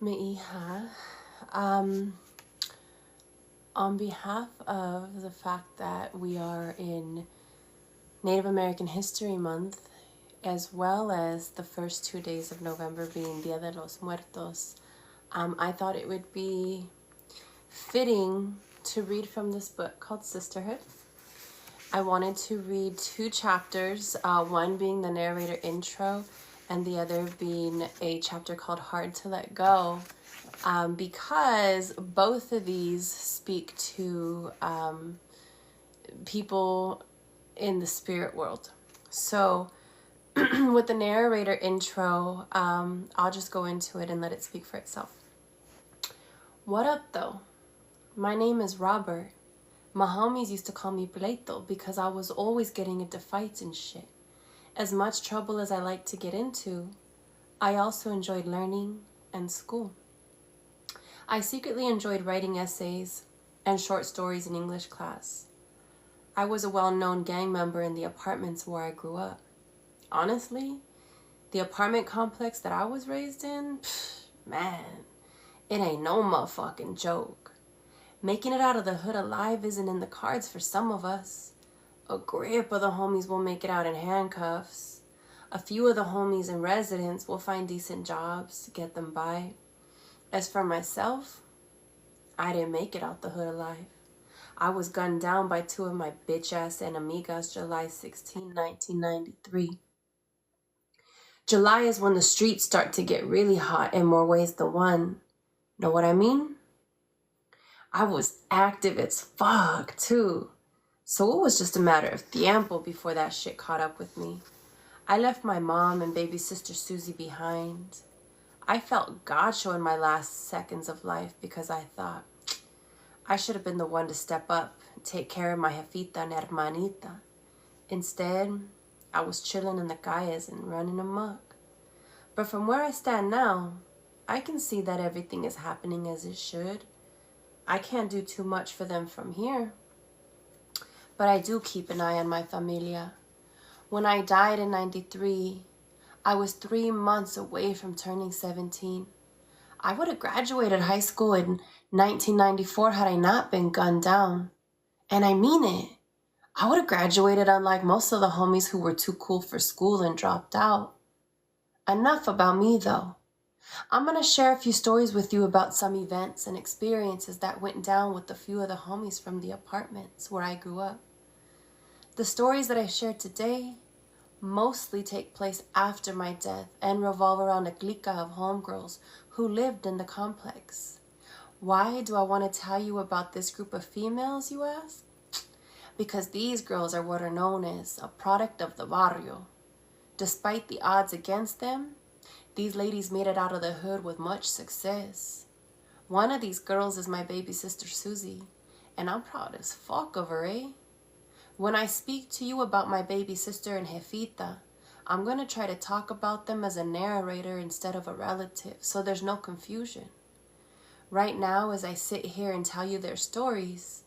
Mi hija, um, on behalf of the fact that we are in Native American History Month, as well as the first 2 days of November being Dia de los Muertos, I thought it would be fitting to read from this book called Sisterhood. I wanted to read 2 chapters, one being the narrator intro and the other being a chapter called Hard to Let Go, because both of these speak to people in the spirit world. So with the narrator intro, I'll just go into it and let it speak for itself. What up though? My name is Robert. My homies used to call me Pleito because I was always getting into fights and shit. As much trouble as I like to get into, I also enjoyed learning and school. I secretly enjoyed writing essays and short stories in English class. I was a well-known gang member in the apartments where I grew up. Honestly, the apartment complex that I was raised in, man, it ain't no motherfucking joke. Making it out of the hood alive isn't in the cards for some of us. A grip of the homies will make it out in handcuffs. A few of the homies in residence will find decent jobs to get them by. As for myself, I didn't make it out the hood alive. I was gunned down by 2 of my bitch-ass enemigas July 16, 1993. July is when the streets start to get really hot in more ways than one. Know what I mean? I was active as fuck, too. So it was just a matter of tiempo before that shit caught up with me. I left my mom and baby sister Susie behind. I felt gacho in my last seconds of life because I thought I should have been the one to step up and take care of my jefita and hermanita. Instead, I was chilling in the calles and running amok. But from where I stand now, I can see that everything is happening as it should. I can't do too much for them from here. But I do keep an eye on my familia. When I died in 93, I was 3 months away from turning 17. I would have graduated high school in 1994 had I not been gunned down. And I mean it. I would have graduated unlike most of the homies who were too cool for school and dropped out. Enough about me though. I'm going to share a few stories with you about some events and experiences that went down with a few of the homies from the apartments where I grew up. The stories that I share today mostly take place after my death and revolve around a clique of homegirls who lived in the complex. Why do I want to tell you about this group of females, you ask? Because these girls are what are known as a product of the barrio. Despite the odds against them, these ladies made it out of the hood with much success. One of these girls is my baby sister Susie, and I'm proud as fuck of her, eh? When I speak to you about my baby sister and jefita, I'm going to try to talk about them as a narrator instead of a relative, so there's no confusion. Right now, as I sit here and tell you their stories,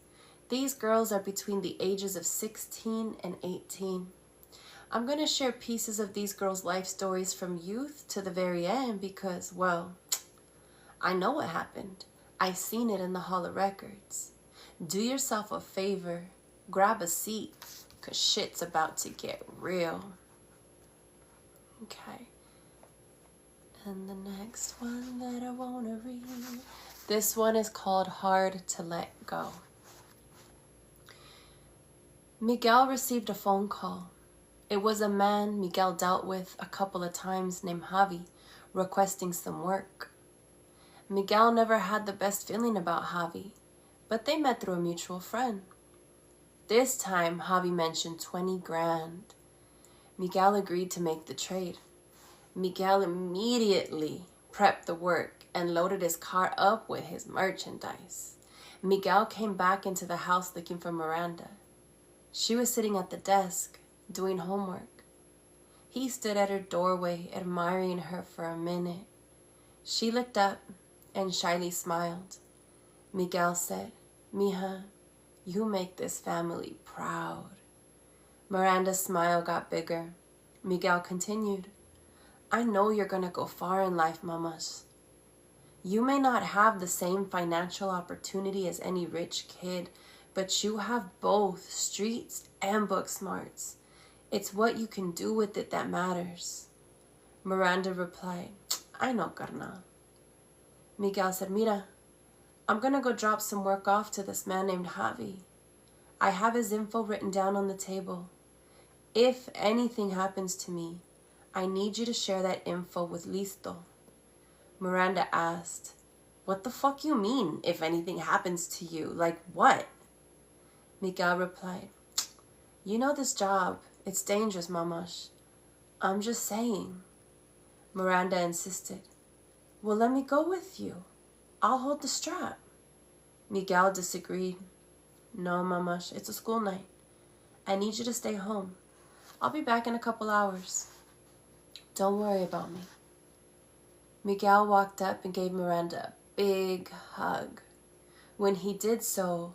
these girls are between the ages of 16 and 18. I'm going to share pieces of these girls' life stories from youth to the very end because, well, I know what happened. I seen it in the Hall of Records. Do yourself a favor, grab a seat, because shit's about to get real. Okay. And the next one that I want to read, this one is called Hard to Let Go. Miguel received a phone call. It was a man Miguel dealt with a couple of times named Javi, requesting some work. Miguel never had the best feeling about Javi, but they met through a mutual friend. This time, Javi mentioned 20 grand. Miguel agreed to make the trade. Miguel immediately prepped the work and loaded his car up with his merchandise. Miguel came back into the house looking for Miranda. She was sitting at the desk, doing homework. He stood at her doorway, admiring her for a minute. She looked up and shyly smiled. Miguel said, "Mija, you make this family proud." Miranda's smile got bigger. Miguel continued, "I know you're gonna go far in life, mamas." You may not have the same financial opportunity as any rich kid, but you have both streets and book smarts. It's what you can do with it that matters. Miranda replied, I know, carnal. Miguel said, Mira, I'm gonna go drop some work off to this man named Javi. I have his info written down on the table. If anything happens to me, I need you to share that info with Listo. Miranda asked, what the fuck you mean, if anything happens to you? Like what? Miguel replied, you know this job. It's dangerous, mamash. I'm just saying. Miranda insisted, well, let me go with you. I'll hold the strap. Miguel disagreed. No, mamash, it's a school night. I need you to stay home. I'll be back in a couple hours. Don't worry about me. Miguel walked up and gave Miranda a big hug. When he did so,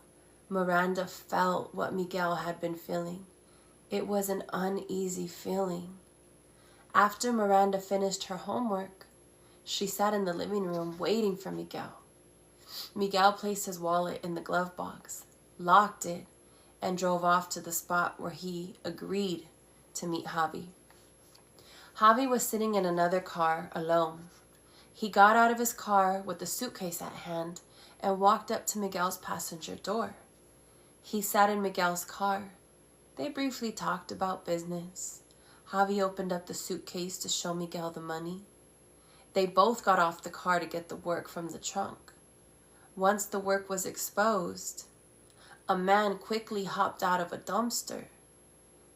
Miranda felt what Miguel had been feeling. It was an uneasy feeling. After Miranda finished her homework, she sat in the living room waiting for Miguel. Miguel placed his wallet in the glove box, locked it, and drove off to the spot where he agreed to meet Javi. Javi was sitting in another car alone. He got out of his car with the suitcase at hand and walked up to Miguel's passenger door. He sat in Miguel's car. They briefly talked about business. Javi opened up the suitcase to show Miguel the money. They both got off the car to get the work from the trunk. Once the work was exposed, a man quickly hopped out of a dumpster.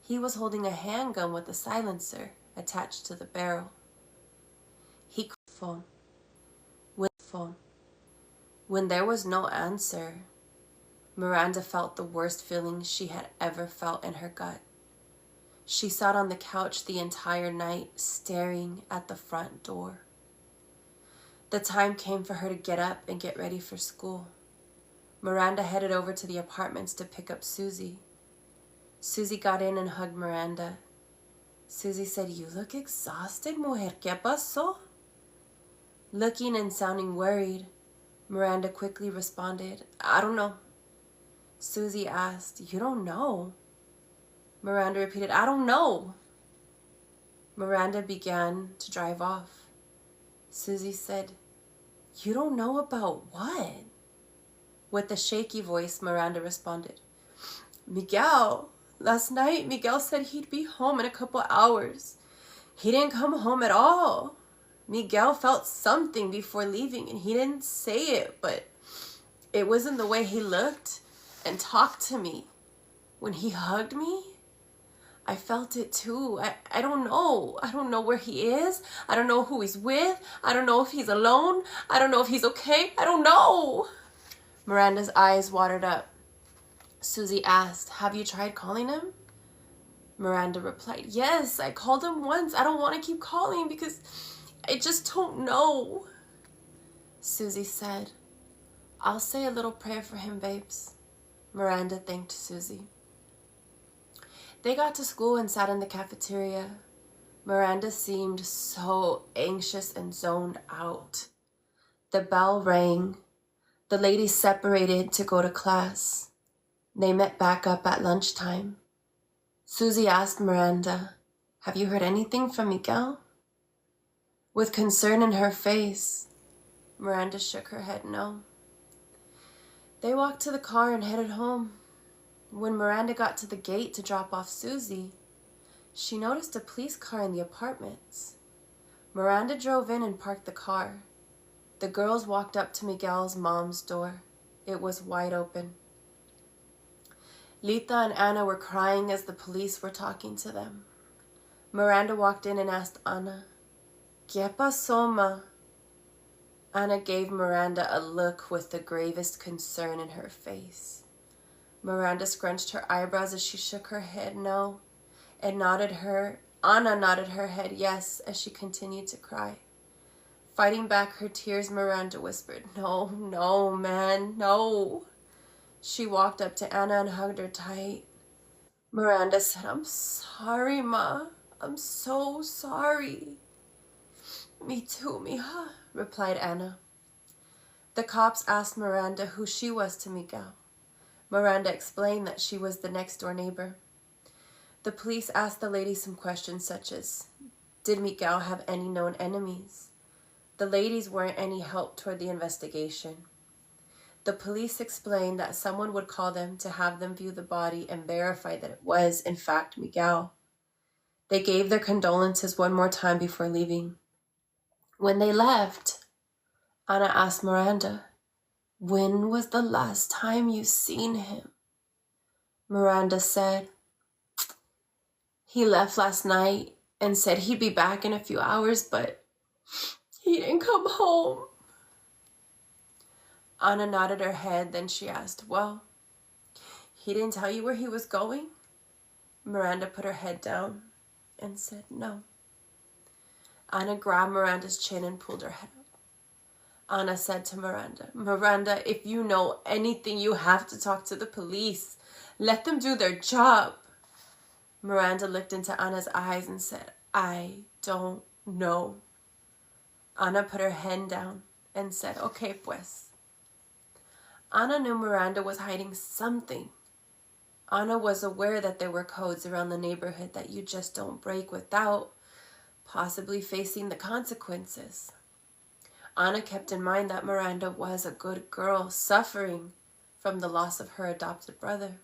He was holding a handgun with a silencer attached to the barrel. He called the phone. When there was no answer, Miranda felt the worst feeling she had ever felt in her gut. She sat on the couch the entire night, staring at the front door. The time came for her to get up and get ready for school. Miranda headed over to the apartments to pick up Susie. Susie got in and hugged Miranda. Susie said, you look exhausted, mujer. ¿Qué pasó? Looking and sounding worried, Miranda quickly responded, I don't know. Susie asked, you don't know? Miranda repeated, I don't know. Miranda began to drive off. Susie said, you don't know about what? With a shaky voice, Miranda responded, Miguel. Last night, Miguel said he'd be home in a couple hours. He didn't come home at all. Miguel felt something before leaving, and he didn't say it, but it wasn't the way he looked and talked to me. When he hugged me, I felt it too. I don't know. I don't know where he is. I don't know who he's with. I don't know if he's alone. I don't know if he's okay. I don't know. Miranda's eyes watered up. Susie asked, have you tried calling him? Miranda replied, yes, I called him once. I don't want to keep calling because I just don't know. Susie said, I'll say a little prayer for him, babes. Miranda thanked Susie. They got to school and sat in the cafeteria. Miranda seemed so anxious and zoned out. The bell rang. The ladies separated to go to class. They met back up at lunchtime. Susie asked Miranda, have you heard anything from Miguel? With concern in her face, Miranda shook her head no. They walked to the car and headed home. When Miranda got to the gate to drop off Susie, she noticed a police car in the apartments. Miranda drove in and parked the car. The girls walked up to Miguel's mom's door. It was wide open. Lita and Anna were crying as the police were talking to them. Miranda walked in and asked Anna, ¿Qué pasó, ma? Anna gave Miranda a look with the gravest concern in her face. Miranda scrunched her eyebrows as she shook her head no, and Anna nodded her head yes as she continued to cry. Fighting back her tears, Miranda whispered, no, man, no. She walked up to Anna and hugged her tight. Miranda said, I'm sorry, ma. I'm so sorry. Me too, mija, replied Anna. The cops asked Miranda who she was to Miguel. Miranda explained that she was the next-door neighbor. The police asked the ladies some questions such as, did Miguel have any known enemies? The ladies weren't any help toward the investigation. The police explained that someone would call them to have them view the body and verify that it was, in fact, Miguel. They gave their condolences one more time before leaving. When they left, Ana asked Miranda, when was the last time you seen him? Miranda said, he left last night and said he'd be back in a few hours, but he didn't come home. Ana nodded her head, then she asked, well, he didn't tell you where he was going? Miranda put her head down and said, no. Ana grabbed Miranda's chin and pulled her head up. Ana said to Miranda, Miranda, if you know anything, you have to talk to the police. Let them do their job. Miranda looked into Ana's eyes and said, I don't know. Ana put her head down and said, okay, pues. Ana knew Miranda was hiding something. Ana was aware that there were codes around the neighborhood that you just don't break without possibly facing the consequences. Ana kept in mind that Miranda was a good girl suffering from the loss of her adopted brother.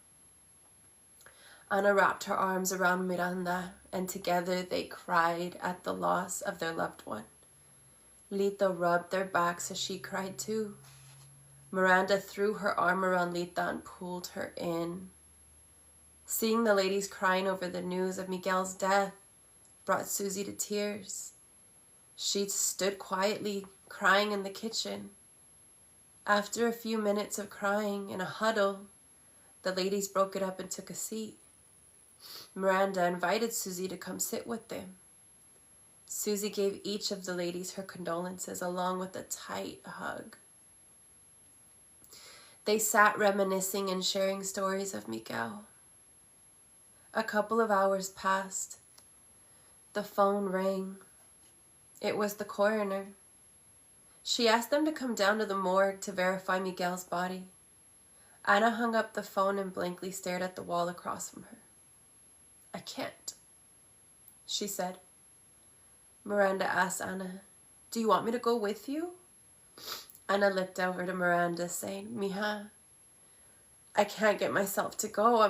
Ana wrapped her arms around Miranda, and together they cried at the loss of their loved one. Lita rubbed their backs as she cried too. Miranda threw her arm around Lita and pulled her in. Seeing the ladies crying over the news of Miguel's death brought Susie to tears. She stood quietly, crying in the kitchen. After a few minutes of crying in a huddle, the ladies broke it up and took a seat. Miranda invited Susie to come sit with them. Susie gave each of the ladies her condolences along with a tight hug. They sat reminiscing and sharing stories of Miguel. A couple of hours passed. The phone rang. It was the coroner. She asked them to come down to the morgue to verify Miguel's body. Ana hung up the phone and blankly stared at the wall across from her. I can't, she said. Miranda asked Ana, do you want me to go with you? Ana looked over to Miranda saying, Mija, I can't get myself to go.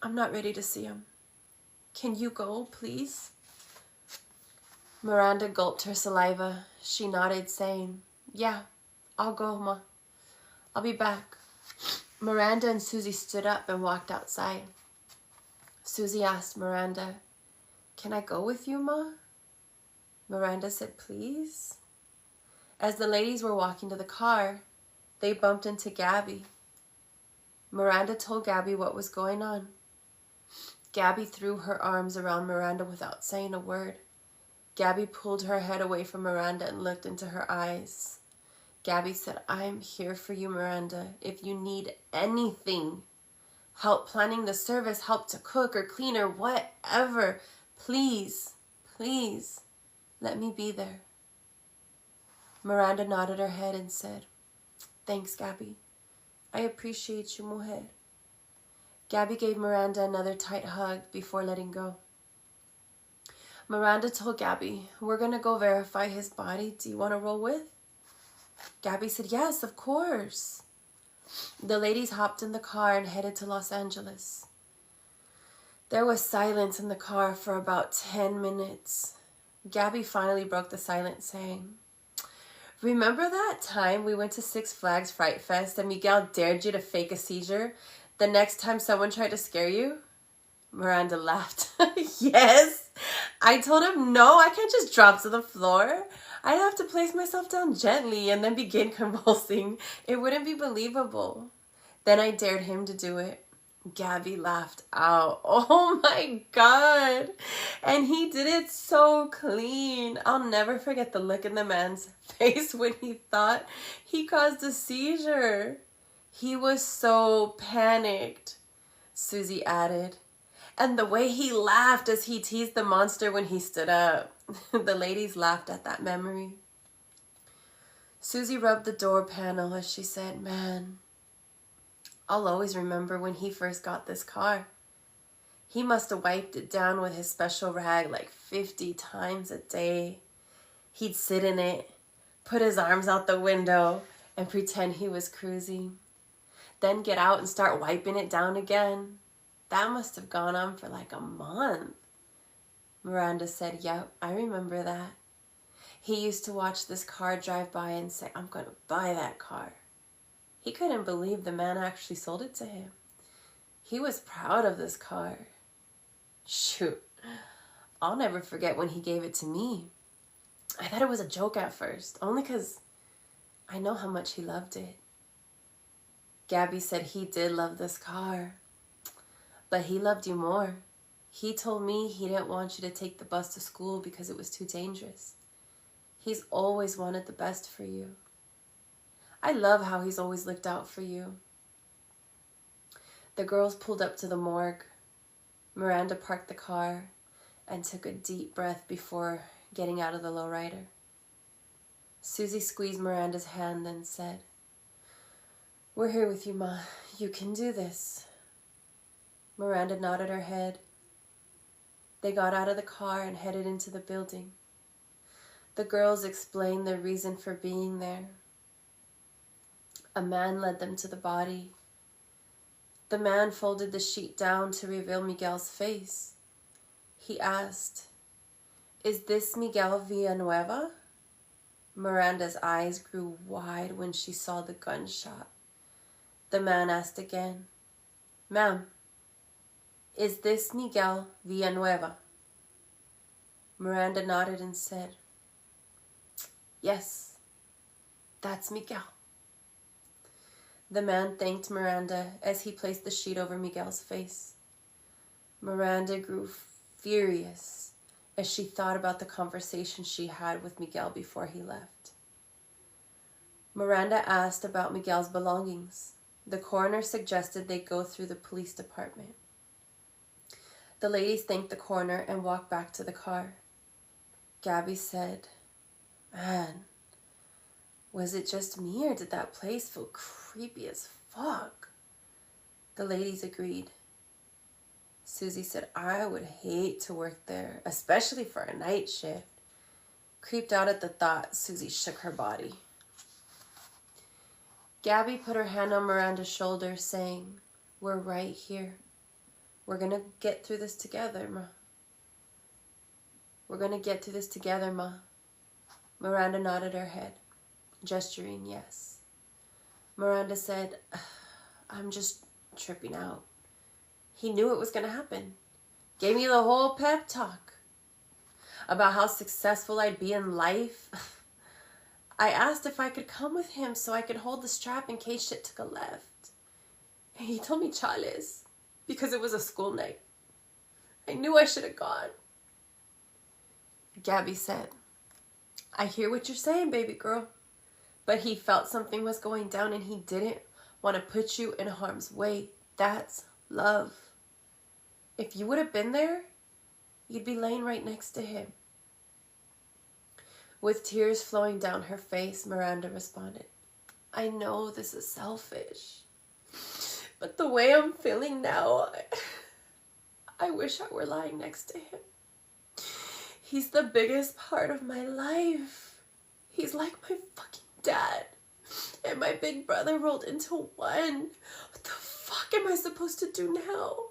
I'm not ready to see him. Can you go, please? Miranda gulped her saliva. She nodded, saying, yeah, I'll go, Ma. I'll be back. Miranda and Susie stood up and walked outside. Susie asked Miranda, can I go with you, Ma? Miranda said, please. As the ladies were walking to the car, they bumped into Gabby. Miranda told Gabby what was going on. Gabby threw her arms around Miranda without saying a word. Gabby pulled her head away from Miranda and looked into her eyes. Gabby said, I'm here for you, Miranda. If you need anything, help planning the service, help to cook or clean or whatever, please, please, let me be there. Miranda nodded her head and said, thanks, Gabby. I appreciate you, mujer. Gabby gave Miranda another tight hug before letting go. Miranda told Gabby, we're going to go verify his body. Do you want to roll with? Gabby said, yes, of course. The ladies hopped in the car and headed to Los Angeles. There was silence in the car for about 10 minutes. Gabby finally broke the silence, saying, remember that time we went to Six Flags Fright Fest and Miguel dared you to fake a seizure the next time someone tried to scare you? Miranda laughed. Yes. I told him, no, I can't just drop to the floor. I'd have to place myself down gently and then begin convulsing. It wouldn't be believable. Then I dared him to do it. Gabby laughed out. Oh my God. And he did it so clean. I'll never forget the look in the man's face when he thought he caused a seizure. He was so panicked, Susie added. And the way he laughed as he teased the monster when he stood up. The ladies laughed at that memory. Susie rubbed the door panel as she said, "Man, I'll always remember when he first got this car. He must have wiped it down with his special rag like 50 times a day. He'd sit in it, put his arms out the window, and pretend he was cruising. Then get out and start wiping it down again. That must have gone on for like a month." Miranda said, "Yep, I remember that. He used to watch this car drive by and say, 'I'm going to buy that car.' He couldn't believe the man actually sold it to him. He was proud of this car. Shoot, I'll never forget when he gave it to me. I thought it was a joke at first, only because I know how much he loved it." Gabby said, "He did love this car, but he loved you more. He told me he didn't want you to take the bus to school because it was too dangerous. He's always wanted the best for you. I love how he's always looked out for you." The girls pulled up to the morgue. Miranda parked the car and took a deep breath before getting out of the lowrider. Susie squeezed Miranda's hand and said, "We're here with you, Ma. You can do this." Miranda nodded her head. They got out of the car and headed into the building. The girls explained their reason for being there. A man led them to the body. The man folded the sheet down to reveal Miguel's face. He asked, "Is this Miguel Villanueva?" Miranda's eyes grew wide when she saw the gunshot. The man asked again, "Ma'am, is this Miguel Villanueva?" Miranda nodded and said, "Yes, that's Miguel." The man thanked Miranda as he placed the sheet over Miguel's face. Miranda grew furious as she thought about the conversation she had with Miguel before he left. Miranda asked about Miguel's belongings. The coroner suggested they go through the police department. The ladies thanked the coroner and walked back to the car. Gabby said, "Man, was it just me or did that place feel creepy as fuck?" The ladies agreed. Susie said, "I would hate to work there, especially for a night shift." Creeped out at the thought, Susie shook her body. Gabby put her hand on Miranda's shoulder, saying, "We're right here. We're gonna get through this together, Ma. We're gonna get through this together, Ma." Miranda nodded her head, gesturing yes. Miranda said, "I'm just tripping out. He knew it was going to happen. Gave me the whole pep talk about how successful I'd be in life. I asked if I could come with him so I could hold the strap in case shit took a left. And he told me chales because it was a school night. I knew I should have gone." Gabby said, "I hear what you're saying, baby girl. But he felt something was going down and he didn't want to put you in harm's way. That's love. If you would have been there, you'd be laying right next to him." With tears flowing down her face, Miranda responded, "I know this is selfish, but the way I'm feeling now, I wish I were lying next to him. He's the biggest part of my life. He's like my fucking dad and my big brother rolled into one. What the fuck am I supposed to do now?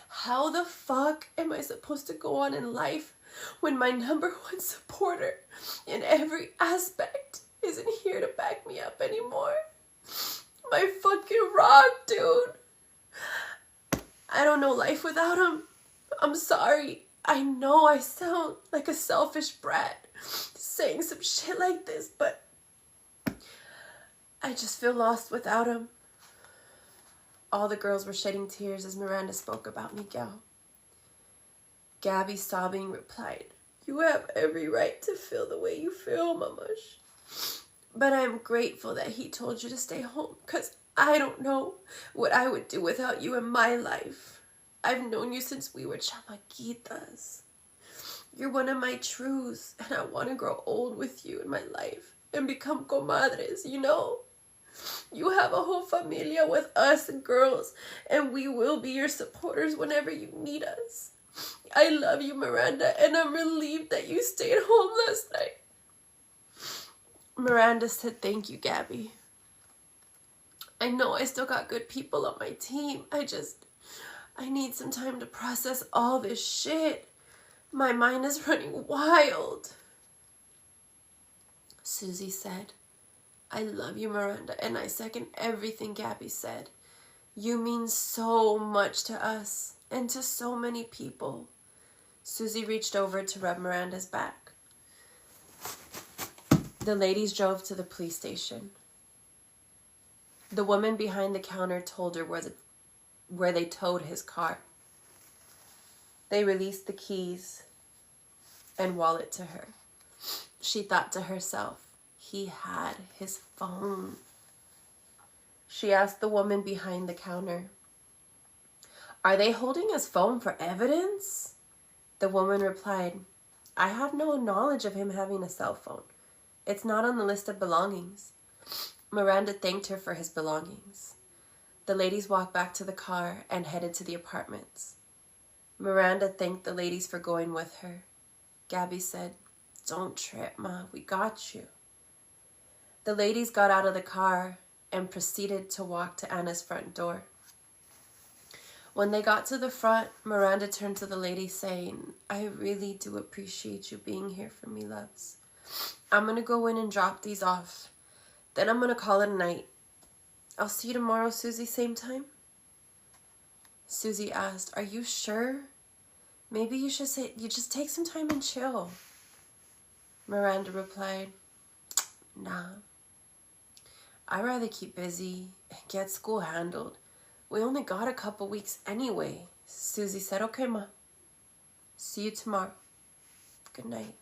How the fuck am I supposed to go on in life when my number one supporter in every aspect isn't here to back me up anymore? My fucking rock, dude. I don't know life without him. I'm sorry. I know I sound like a selfish brat saying some shit like this, but I just feel lost without him." All the girls were shedding tears as Miranda spoke about Miguel. Gabby, sobbing, replied, "You have every right to feel the way you feel, Mamash. But I'm grateful that he told you to stay home, because I don't know what I would do without you in my life. I've known you since we were chamaquitas. You're one of my truths, and I want to grow old with you in my life. and become comadres, you know? You have a whole familia with us girls, and we will be your supporters whenever you need us. I love you, Miranda, and I'm relieved that you stayed home last night. Miranda said, thank you, Gabby. I know I still got good people on my team. I need some time to process all this shit. My mind is running wild. Susie said, I love you, Miranda, and I second everything Gabby said. You mean so much to us and to so many people. Susie reached over to rub Miranda's back. The ladies drove to the police station. The woman behind the counter told her where they towed his car. They released the keys and wallet to her. She thought to herself, he had his phone. She asked the woman behind the counter, are they holding his phone for evidence? The woman replied, I have no knowledge of him having a cell phone. It's not on the list of belongings. Miranda thanked her for his belongings. The ladies walked back to the car and headed to the apartments. Miranda thanked the ladies for going with her. Gabby said, don't trip, Ma, we got you. The ladies got out of the car and proceeded to walk to Anna's front door. When they got to the front, Miranda turned to the lady saying, I really do appreciate you being here for me, loves. I'm going to go in and drop these off. Then I'm going to call it a night. I'll see you tomorrow, Susie, same time? Susie asked, are you sure? Maybe you just take some time and chill. Miranda replied, nah. I'd rather keep busy and get school handled. We only got a couple weeks anyway. Susie said, okay, Ma. See you tomorrow. Good night.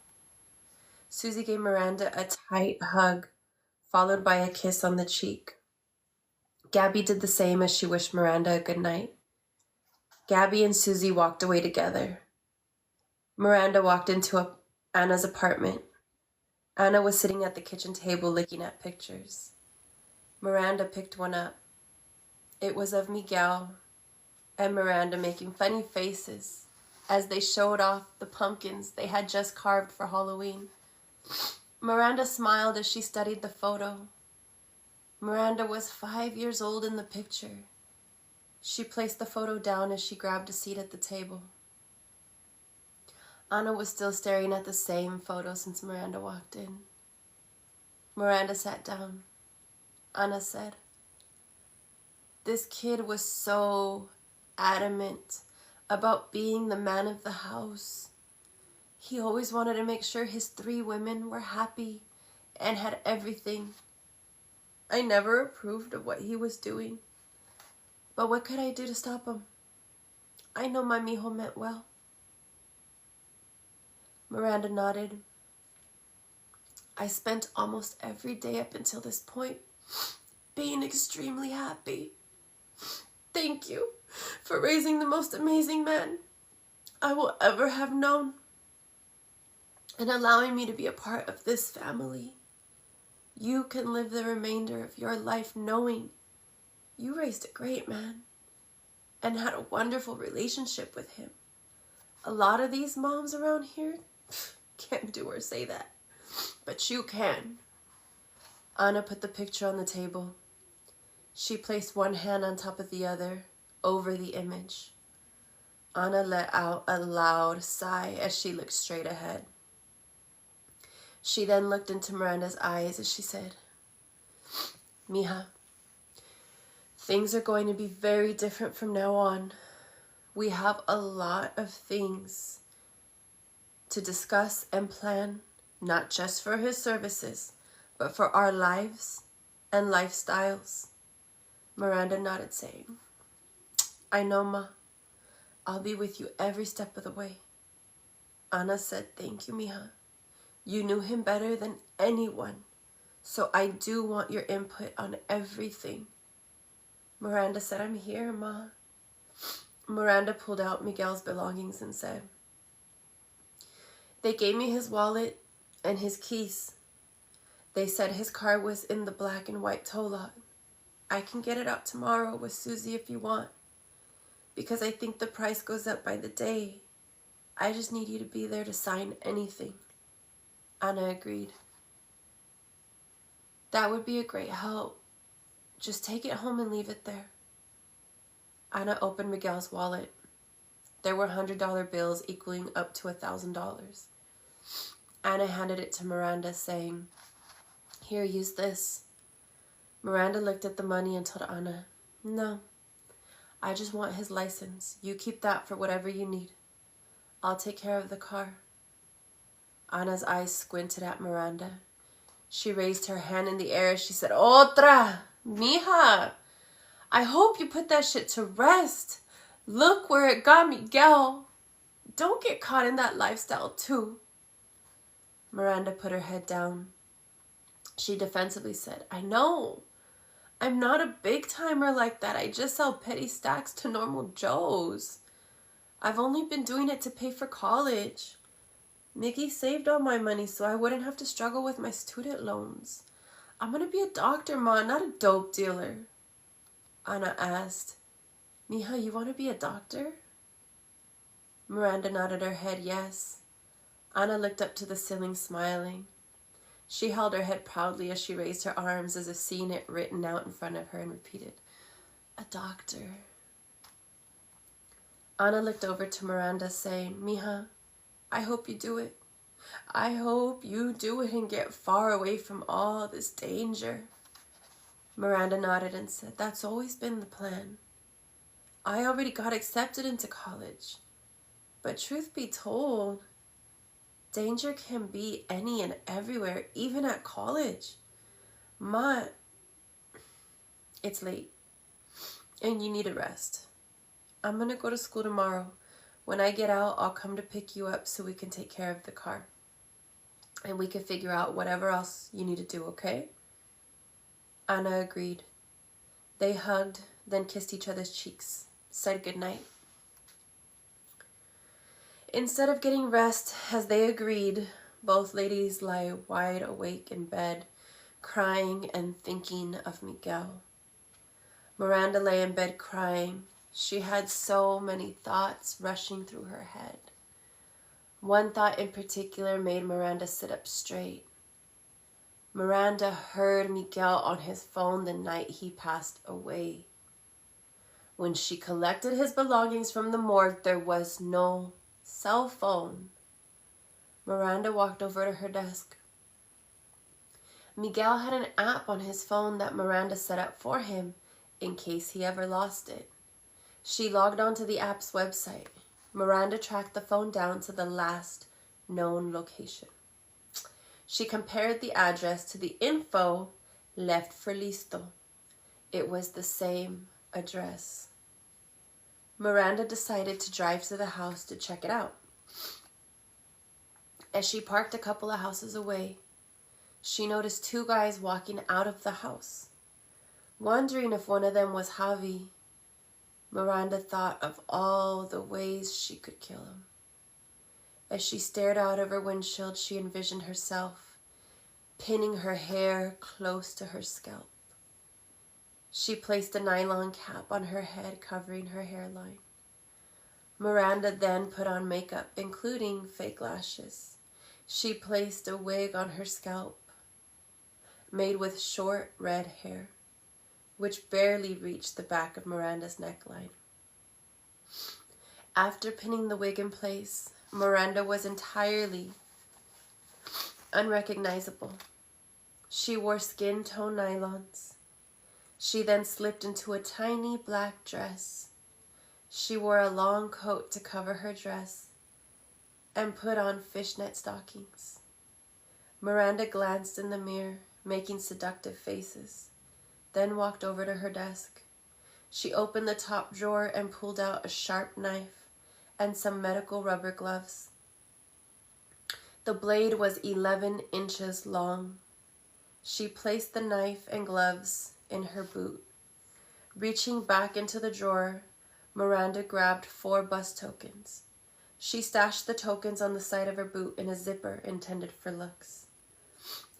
Susie gave Miranda a tight hug, followed by a kiss on the cheek. Gabby did the same as she wished Miranda a good night. Gabby and Susie walked away together. Miranda walked into Anna's apartment. Anna was sitting at the kitchen table looking at pictures. Miranda picked one up. It was of Miguel and Miranda making funny faces as they showed off the pumpkins they had just carved for Halloween. Miranda smiled as she studied the photo. Miranda was 5 years old in the picture. She placed the photo down as she grabbed a seat at the table. Anna was still staring at the same photo since Miranda walked in. Miranda sat down. Anna said, this kid was so adamant about being the man of the house. He always wanted to make sure his 3 women were happy and had everything. I never approved of what he was doing. But what could I do to stop him? I know my mijo meant well. Miranda nodded. I spent almost every day up until this point being extremely happy. Thank you for raising the most amazing man I will ever have known and allowing me to be a part of this family. You can live the remainder of your life knowing you raised a great man and had a wonderful relationship with him. A lot of these moms around here can't do or say that, but you can. Anna put the picture on the table. She placed one hand on top of the other over the image. Anna let out a loud sigh as she looked straight ahead. She then looked into Miranda's eyes as she said, Mija, things are going to be very different from now on. We have a lot of things to discuss and plan, not just for his services, but for our lives and lifestyles. Miranda nodded, saying, I know, Ma. I'll be with you every step of the way. Anna said, thank you, Mija. You knew him better than anyone, so I do want your input on everything. Miranda said, I'm here, Ma. Miranda pulled out Miguel's belongings and said, they gave me his wallet and his keys. They said his car was in the black and white tow lot. I can get it out tomorrow with Susie if you want, because I think the price goes up by the day. I just need you to be there to sign anything. Anna agreed. That would be a great help. Just take it home and leave it there. Anna opened Miguel's wallet. There were $100 bills equaling up to $1,000. Anna handed it to Miranda, saying, "Here, use this." Miranda looked at the money and told Anna, "No, I just want his license. You keep that for whatever you need. I'll take care of the car." Anna's eyes squinted at Miranda. She raised her hand in the air as she said, "Otra! Mija! I hope you put that shit to rest. Look where it got Miguel. Don't get caught in that lifestyle too." Miranda put her head down. She defensively said, "I know. I'm not a big timer like that. I just sell petty stacks to normal Joes. I've only been doing it to pay for college. Mickey saved all my money so I wouldn't have to struggle with my student loans. I'm gonna be a doctor, Ma, not a dope dealer." Anna asked, "Mija, you want to be a doctor?" Miranda nodded her head yes. Anna looked up to the ceiling, smiling. She held her head proudly as she raised her arms as if seeing it written out in front of her and repeated, "A doctor." Anna looked over to Miranda, saying, "Mija, I hope you do it. I hope you do it and get far away from all this danger." Miranda nodded and said, "That's always been the plan. I already got accepted into college. But truth be told, danger can be any and everywhere, even at college. Ma, it's late, and you need a rest. I'm going to go to school tomorrow. When I get out, I'll come to pick you up so we can take care of the car. And we can figure out whatever else you need to do, okay?" Anna agreed. They hugged, then kissed each other's cheeks, said goodnight. Instead of getting rest, as they agreed, both ladies lie wide awake in bed, crying and thinking of Miguel. Miranda lay in bed crying. She had so many thoughts rushing through her head. One thought in particular made Miranda sit up straight. Miranda heard Miguel on his phone the night he passed away. When she collected his belongings from the morgue, there was no cell phone. Miranda walked over to her desk. Miguel had an app on his phone that Miranda set up for him in case he ever lost it. She logged onto the app's website. Miranda tracked the phone down to the last known location. She compared the address to the info left for Listo. It was the same address. Miranda decided to drive to the house to check it out. As she parked a couple of houses away, she noticed two guys walking out of the house. Wondering if one of them was Javi, Miranda thought of all the ways she could kill him. As she stared out of her windshield, she envisioned herself pinning her hair close to her scalp. She placed a nylon cap on her head, covering her hairline. Miranda then put on makeup, including fake lashes. She placed a wig on her scalp, made with short red hair, which barely reached the back of Miranda's neckline. After pinning the wig in place, Miranda was entirely unrecognizable. She wore skin tone nylons. She then slipped into a tiny black dress. She wore a long coat to cover her dress and put on fishnet stockings. Miranda glanced in the mirror, making seductive faces, then walked over to her desk. She opened the top drawer and pulled out a sharp knife and some medical rubber gloves. The blade was 11 inches long. She placed the knife and gloves in her boot. Reaching back into the drawer, Miranda grabbed 4 bus tokens. She stashed the tokens on the side of her boot in a zipper intended for looks.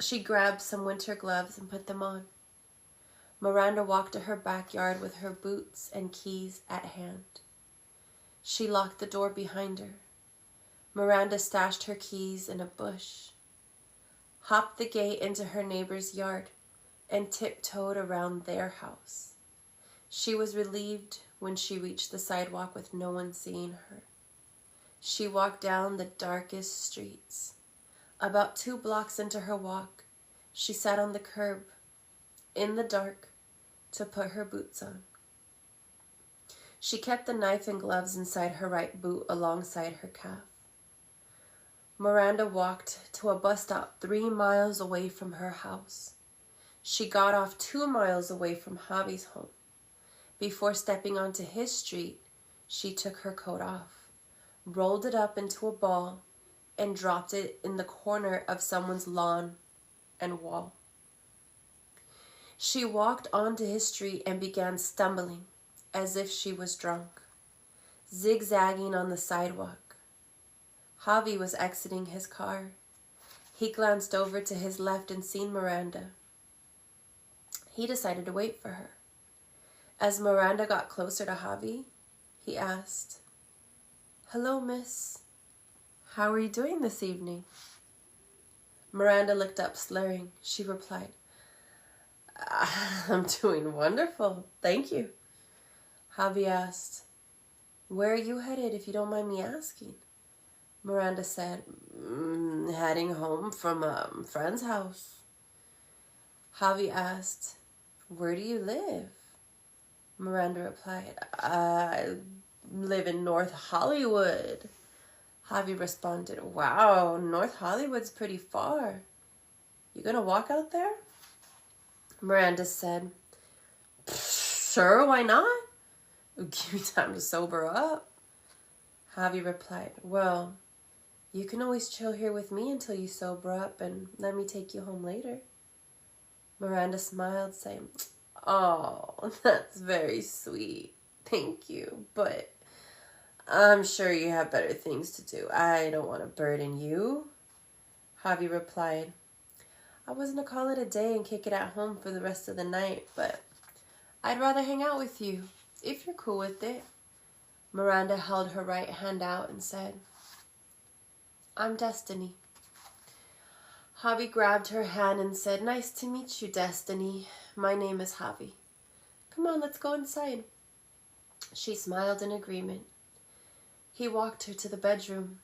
She grabbed some winter gloves and put them on. Miranda walked to her backyard with her boots and keys at hand. She locked the door behind her. Miranda stashed her keys in a bush, hopped the gate into her neighbor's yard, and tiptoed around their house. She was relieved when she reached the sidewalk with no one seeing her. She walked down the darkest streets. About 2 blocks into her walk, she sat on the curb, in the dark, to put her boots on. She kept the knife and gloves inside her right boot alongside her calf. Miranda walked to a bus stop 3 miles away from her house. She got off 2 miles away from Javi's home. Before stepping onto his street, she took her coat off, rolled it up into a ball, and dropped it in the corner of someone's lawn and wall. She walked onto his street and began stumbling as if she was drunk, zigzagging on the sidewalk. Javi was exiting his car. He glanced over to his left and seen Miranda. He decided to wait for her. As Miranda got closer to Javi, he asked, "Hello, miss. How are you doing this evening?" Miranda looked up, slurring. She replied, "I'm doing wonderful, thank you." Javi asked, "Where are you headed, if you don't mind me asking?" Miranda said, "Heading home from a friend's house." Javi asked, "Where do you live?" Miranda replied, "I live in North Hollywood." Javi responded, "Wow, North Hollywood's pretty far. You gonna walk out there?" Miranda said, "Sure, why not? It'll give me time to sober up." Javi replied, "Well, you can always chill here with me until you sober up and let me take you home later." Miranda smiled, saying, "Oh, that's very sweet. Thank you, but I'm sure you have better things to do. I don't want to burden you." Javi replied, "I was going to call it a day and kick it at home for the rest of the night, but I'd rather hang out with you, if you're cool with it." Miranda held her right hand out and said, "I'm Destiny." Javi grabbed her hand and said, "Nice to meet you, Destiny. My name is Javi. Come on, let's go inside." She smiled in agreement. He walked her to the bedroom,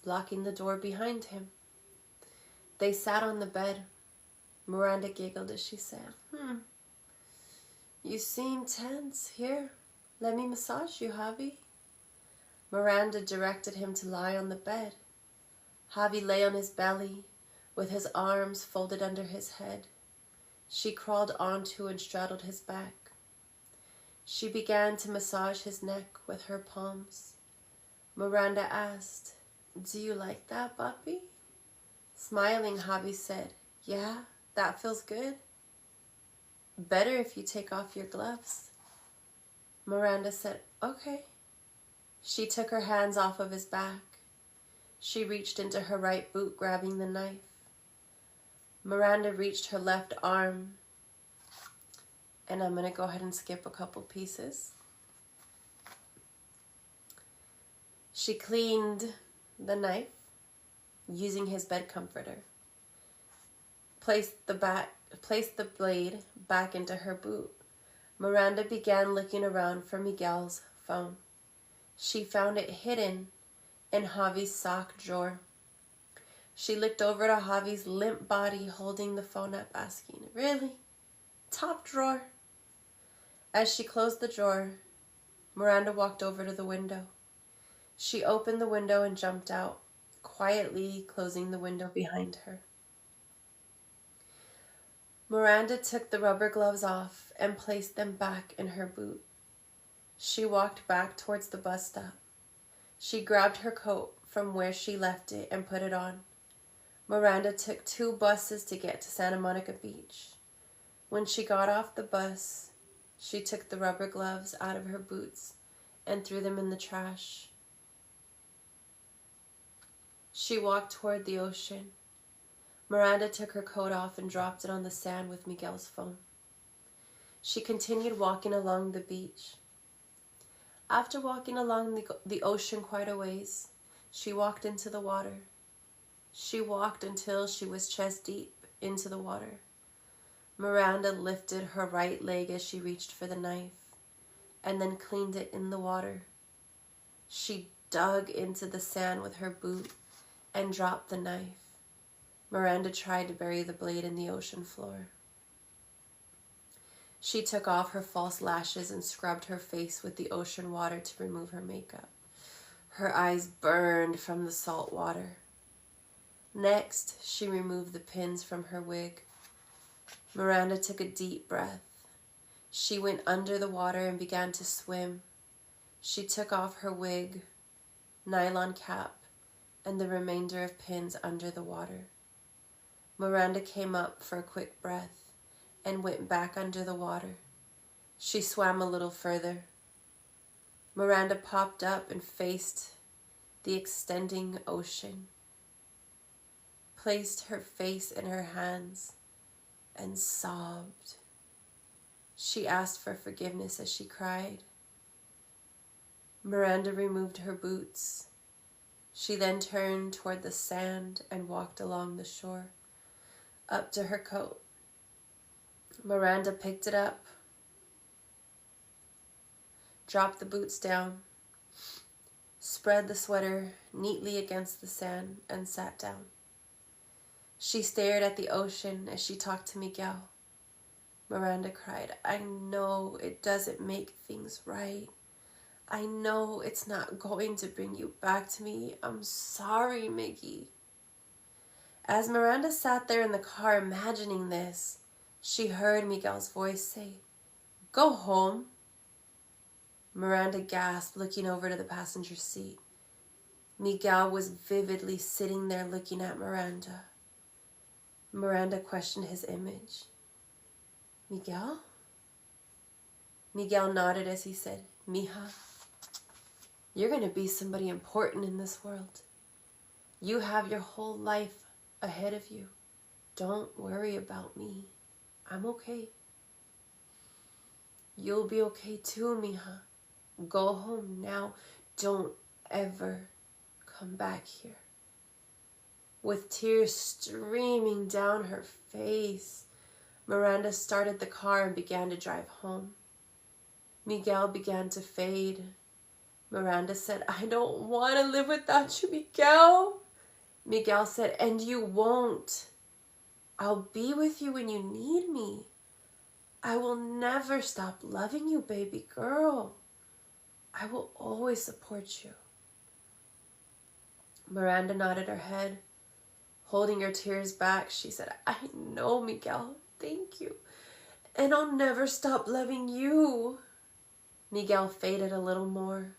locking the door behind him. They sat on the bed. Miranda giggled as she said, "You seem tense. Here, let me massage you, Javi." Miranda directed him to lie on the bed. Javi lay on his belly, with his arms folded under his head. She crawled onto and straddled his back. She began to massage his neck with her palms. Miranda asked, "Do you like that, puppy?" Smiling, Javi said, "Yeah, that feels good. Better if you take off your gloves." Miranda said, "Okay." She took her hands off of his back. She reached into her right boot, grabbing the knife. Miranda reached her left arm, and I'm going to go ahead and skip a couple pieces. She cleaned the knife using his bed comforter. Placed the blade back into her boot. Miranda began looking around for Miguel's phone. She found it hidden in Javi's sock drawer. She looked over to Javi's limp body holding the phone up, asking, "Really? Top drawer?" As she closed the drawer, Miranda walked over to the window. She opened the window and jumped out, quietly closing the window behind her. Miranda took the rubber gloves off and placed them back in her boot. She walked back towards the bus stop. She grabbed her coat from where she left it and put it on. Miranda took 2 buses to get to Santa Monica Beach. When she got off the bus, she took the rubber gloves out of her boots and threw them in the trash. She walked toward the ocean. Miranda took her coat off and dropped it on the sand with Miguel's phone. She continued walking along the beach. After walking along the ocean quite a ways, she walked into the water. She walked until she was chest deep into the water. Miranda lifted her right leg as she reached for the knife, and then cleaned it in the water. She dug into the sand with her boot and dropped the knife. Miranda tried to bury the blade in the ocean floor. She took off her false lashes and scrubbed her face with the ocean water to remove her makeup. Her eyes burned from the salt water. Next, she removed the pins from her wig. Miranda took a deep breath. She went under the water and began to swim. She took off her wig, nylon cap, and the remainder of pins under the water. Miranda came up for a quick breath and went back under the water. She swam a little further. Miranda popped up and faced the extending ocean, placed her face in her hands, and sobbed. She asked for forgiveness as she cried. Miranda removed her boots. She then turned toward the sand and walked along the shore, up to her coat. Miranda picked it up, dropped the boots down, spread the sweater neatly against the sand, and sat down. She stared at the ocean as she talked to Miguel. Miranda cried, "I know it doesn't make things right. I know it's not going to bring you back to me. I'm sorry, Miggy." As Miranda sat there in the car imagining this, she heard Miguel's voice say, "Go home." Miranda gasped, looking over to the passenger seat. Miguel was vividly sitting there looking at Miranda. Miranda questioned his image. "Miguel?" Miguel nodded as he said, "Mija, you're going to be somebody important in this world. You have your whole life ahead of you. Don't worry about me. I'm okay." "You'll be okay too, Mija. Go home now. Don't ever come back here." With tears streaming down her face, Miranda started the car and began to drive home. Miguel began to fade. Miranda said, "I don't want to live without you, Miguel." Miguel said, "And you won't. I'll be with you when you need me. I will never stop loving you, baby girl. I will always support you." Miranda nodded her head. Holding her tears back, she said, "I know, Miguel. Thank you. And I'll never stop loving you." Miguel faded a little more.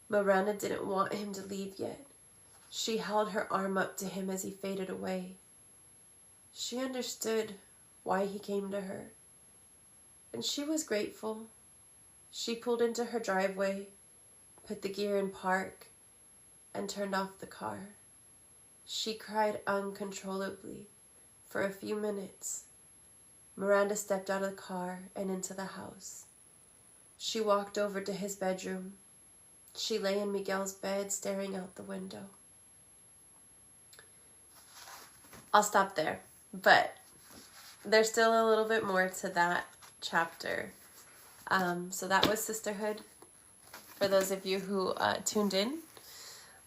Miranda didn't want him to leave yet. She held her arm up to him as he faded away. She understood why he came to her, and she was grateful. She pulled into her driveway, put the gear in park, and turned off the car. She cried uncontrollably for a few minutes. Miranda stepped out of the car and into the house. She walked over to his bedroom. She lay in Miguel's bed, staring out the window. I'll stop there, but there's still a little bit more to that chapter. So that was Sisterhood. For those of you who tuned in,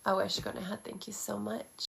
I wish Goneha, thank you so much.